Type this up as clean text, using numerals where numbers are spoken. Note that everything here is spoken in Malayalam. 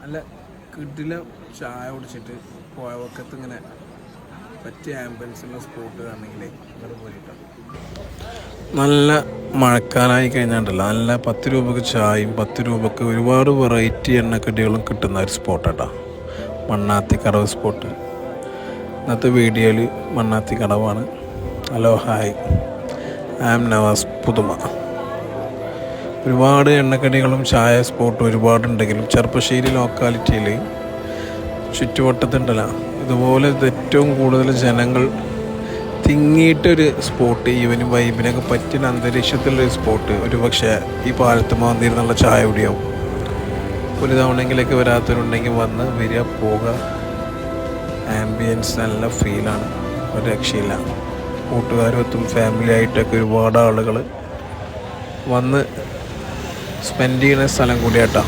നല്ല കിടില ചായ കുടിച്ചിട്ട് പുഴവക്കത്ത് ഇങ്ങനെ പറ്റിയ ആംബുലൻസുള്ള സ്പോട്ട് ആണെങ്കിലേ ഇങ്ങനെ പോയിട്ടോ. നല്ല മഴക്കാലമായി കഴിഞ്ഞാണ്ടല്ലോ, നല്ല 10 രൂപക്ക് ചായയും 10 രൂപക്ക് ഒരുപാട് വെറൈറ്റി എണ്ണക്കടികളും കിട്ടുന്ന ഒരു സ്പോട്ടാട്ടോ മണ്ണാത്തി കടവ് സ്പോട്ട്. ഇന്നത്തെ വീഡിയോയിൽ മണ്ണാത്തി കടവാണ്. Hello hi, I am Navas Puthuma. ഒരുപാട് എണ്ണക്കടികളും ചായ സ്പോട്ടും ഒരുപാടുണ്ടെങ്കിലും ചെർപ്പശ്ശേരി ലോക്കാലിറ്റിയിൽ ചുറ്റുവട്ടത്തുണ്ടല്ലോ ഇതുപോലെ ഏറ്റവും കൂടുതൽ ജനങ്ങൾ തിങ്ങിയിട്ടൊരു സ്പോട്ട്, ഈവനും വൈബിനൊക്കെ പറ്റിയ അന്തരീക്ഷത്തിലുള്ളൊരു സ്പോട്ട് ഒരു പക്ഷേ ഈ പാലത്ത് മാന്തിരുന്നുള്ള ചായ കുടിയാവും. ഒരു തവണയെങ്കിലൊക്കെ വരാത്തവരുണ്ടെങ്കിൽ വന്ന് വരിക പോവുക. ആംബിയൻസ് നല്ല ഫീലാണ്, ഒരു രക്ഷയില്ല. കൂട്ടുകാരുമൊത്തും ഫാമിലി ആയിട്ടൊക്കെ ഒരുപാട് ആളുകൾ വന്ന് സ്പെൻഡ് ചെയ്യുന്ന സ്ഥലം കൂടിയാട്ടോ.